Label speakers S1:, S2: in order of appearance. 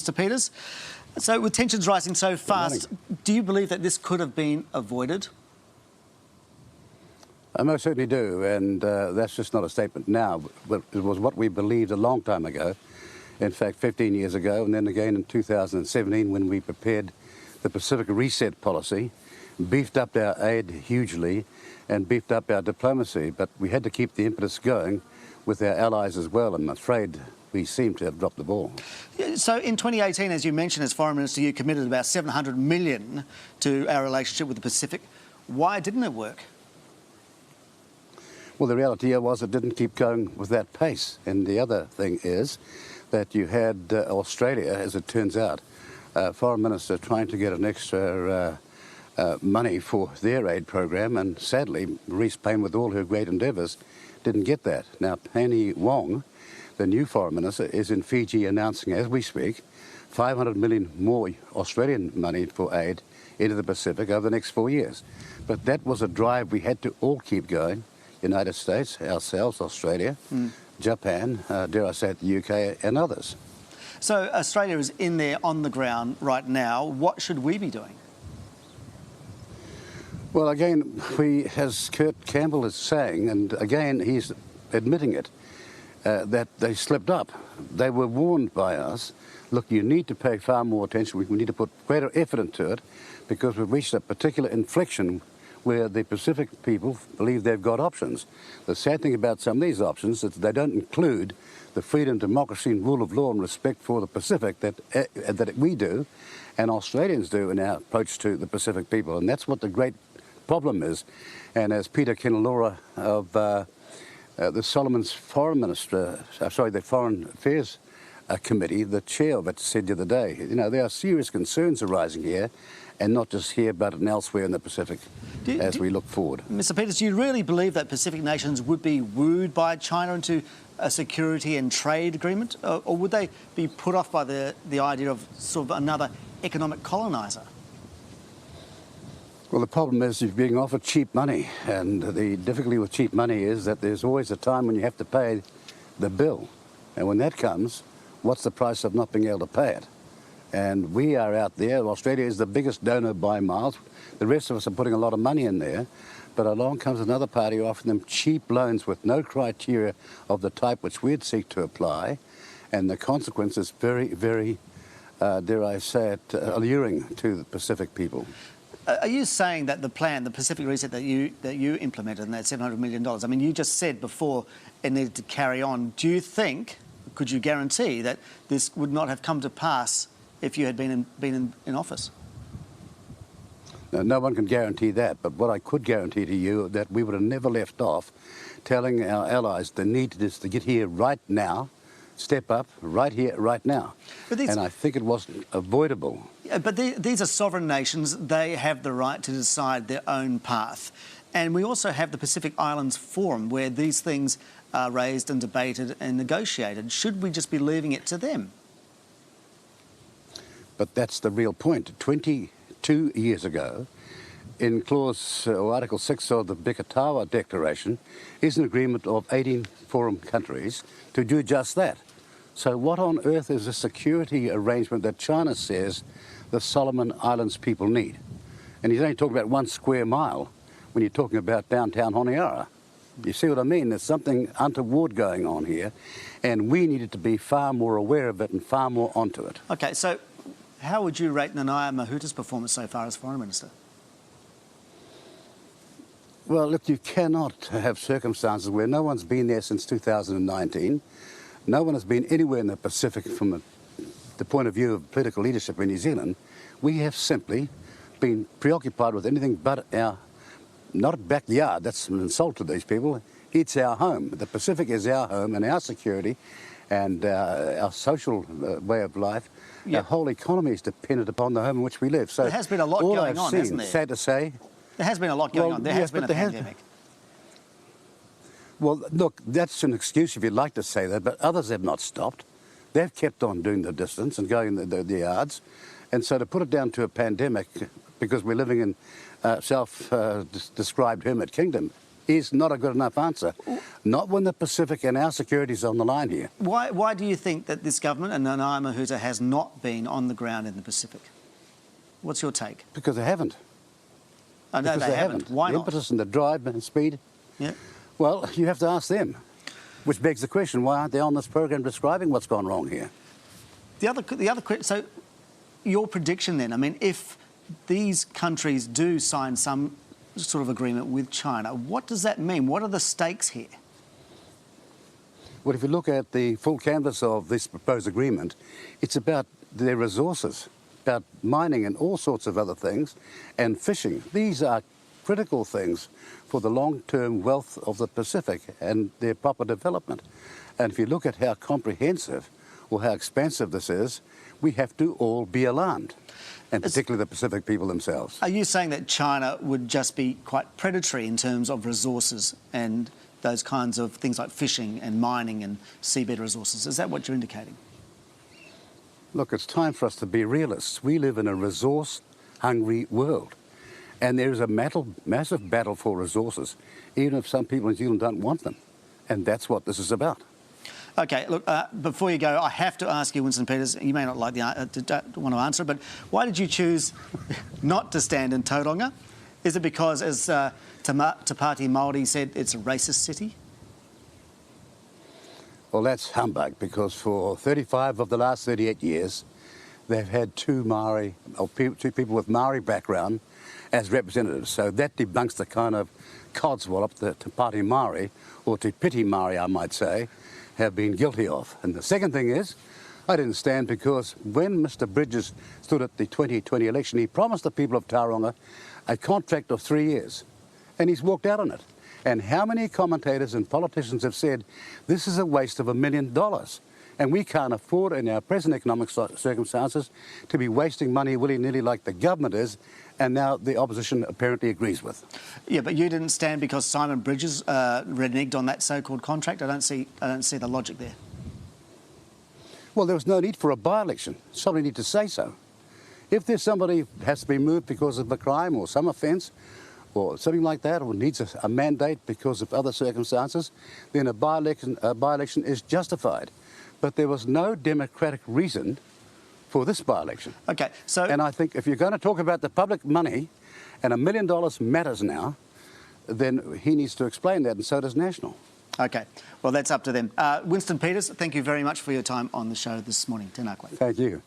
S1: Mr. Peters. So with tensions rising so fast, do you believe that this could have been avoided?
S2: I most certainly do, and that's just not a statement now, but it was what we believed a long time ago. In fact, 15 years ago, and then again in 2017 when we prepared the Pacific Reset policy, beefed up our aid hugely and beefed up our diplomacy, but we had to keep the impetus going with our allies as well, and I'm afraid we seem to have dropped the ball.
S1: So in 2018, as you mentioned, as Foreign Minister, you committed about $700 million to our relationship with the Pacific. Why didn't it work?
S2: Well, the reality here was it didn't keep going with that pace. And the other thing is that you had Australia, as it turns out, Foreign Minister trying to get an extra money for their aid program, and sadly, Maurice Payne, with all her great endeavours, didn't get that. Now, Penny Wong, the new Foreign Minister, is in Fiji announcing, as we speak, 500 million more Australian money for aid into the Pacific over the next 4 years. But that was a drive we had to all keep going. United States, ourselves, Australia, Japan, dare I say it, the UK and others.
S1: So Australia is in there on the ground right now. What should we be doing?
S2: Well, again, as Kurt Campbell is saying, and again he's admitting it, that they slipped up. They were warned by us, look, you need to pay far more attention, we need to put greater effort into it, because we've reached a particular inflection where the Pacific people believe they've got options. The sad thing about some of these options is that they don't include the freedom, democracy and rule of law and respect for the Pacific that we do and Australians do in our approach to the Pacific people. And that's what the great problem is. And as Peter Kinalora of the Solomon's Foreign Minister, the Foreign Affairs Committee, the chair of it, said the other day, you know, there are serious concerns arising here, and not just here but elsewhere in the Pacific as we look forward.
S1: Mr. Peters, do you really believe that Pacific nations would be wooed by China into a security and trade agreement, or would they be put off by the idea of sort of another economic coloniser?
S2: Well, the problem is you're being offered cheap money, and the difficulty with cheap money is that there's always a time when you have to pay the bill, and when that comes, what's the price of not being able to pay it? And we are out there. Australia is the biggest donor by miles. The rest of us are putting a lot of money in there. But along comes another party offering them cheap loans with no criteria of the type which we'd seek to apply. And the consequence is very, very, dare I say it, alluring to the Pacific people.
S1: Are you saying that the plan, the Pacific Reset that you implemented and that $700 million, I mean, you just said before it needed to carry on. Do you think, could you guarantee that this would not have come to pass if you had been in office?
S2: No one can guarantee that, but what I could guarantee to you that we would have never left off telling our allies the need is to get here right now, step up right here, right now. And I think it wasn't avoidable.
S1: Yeah, but these are sovereign nations. They have the right to decide their own path. And we also have the Pacific Islands Forum where these things are raised and debated and negotiated. Should we just be leaving it to them?
S2: But that's the real point. 22 years ago, in clause or Article 6 of the Bikatawa Declaration, is an agreement of 18 forum countries to do just that. So what on earth is the security arrangement that China says the Solomon Islands people need? And he's only talking about 1 square mile when you're talking about downtown Honiara. You see what I mean? There's something untoward going on here, and we needed to be far more aware of it and far more onto it.
S1: OK, so how would you rate Nanaia Mahuta's performance so far as Foreign Minister?
S2: Well, look, you cannot have circumstances where no one's been there since 2019. No one has been anywhere in the Pacific from the point of view of political leadership in New Zealand. We have simply been preoccupied with anything but our, not backyard, that's an insult to these people, it's our home. The Pacific is our home, and our security and our social way of life, our whole economy is dependent upon the home in which we live. So
S1: there has been a lot going on, hasn't there?
S2: Sad to say.
S1: There has been a lot going on. There has been a pandemic.
S2: Well, look, that's an excuse if you'd like to say that, but others have not stopped. They've kept on doing the distance and going the yards. And so to put it down to a pandemic, because we're living in self-described hermit kingdom, is not a good enough answer. Not when the Pacific and our security is on the line here.
S1: Why do you think that this government and Nanaia Mahuta has not been on the ground in the Pacific? What's your take?
S2: Because they haven't.
S1: Oh, no,
S2: Because
S1: they haven't. Why
S2: the
S1: not?
S2: impetus and the drive and speed.
S1: Yeah.
S2: Well, you have to ask them. Which begs the question, why aren't they on this program describing what's gone wrong here?
S1: The other question, so your prediction then, I mean, if these countries do sign some sort of agreement with China, what does that mean? What are the stakes here?
S2: Well, if you look at the full canvas of this proposed agreement, it's about their resources, about mining and all sorts of other things, and fishing. These are critical things for the long-term wealth of the Pacific and their proper development. And if you look at how comprehensive or how expensive this is, we have to all be alarmed, and particularly the Pacific people themselves.
S1: Are you saying that China would just be quite predatory in terms of resources and those kinds of things like fishing and mining and seabed resources? Is that what you're indicating?
S2: Look, it's time for us to be realists. We live in a resource-hungry world, and there is a massive battle for resources, even if some people in New Zealand don't want them. And that's what this is about.
S1: OK, look, before you go, I have to ask you, Winston Peters, you may not like don't want to answer it, but why did you choose not to stand in Tauranga? Is it because, as Te Pāti Māori said, it's a racist city?
S2: Well, that's humbug, because for 35 of the last 38 years, they've had two people with Maori background as representatives. So that debunks the kind of codswallop that Te Pāti Māori, or Te Piti Māori, I might say, have been guilty of. And the second thing is, I didn't stand because when Mr Bridges stood at the 2020 election, he promised the people of Tauranga a contract of 3 years, and he's walked out on it. And how many commentators and politicians have said, this is a waste of $1 million, and we can't afford in our present economic circumstances to be wasting money willy-nilly like the government is, and now the opposition apparently agrees with. Yeah,
S1: but you didn't stand because Simon Bridges reneged on that so-called contract. I don't see the logic there.
S2: Well, there was no need for a by-election. Somebody need to say so. If there's somebody who has to be moved because of a crime or some offence or something like that, or needs a mandate because of other circumstances, then a by-election is justified. But there was no democratic reason for this by-election.
S1: OK, so...
S2: And I think if you're going to talk about the public money, and $1 million matters now, then he needs to explain that, and so does National.
S1: OK, well, that's up to them. Winston Peters, thank you very much for your time on the show this morning. Tēnā koe.
S2: Thank you.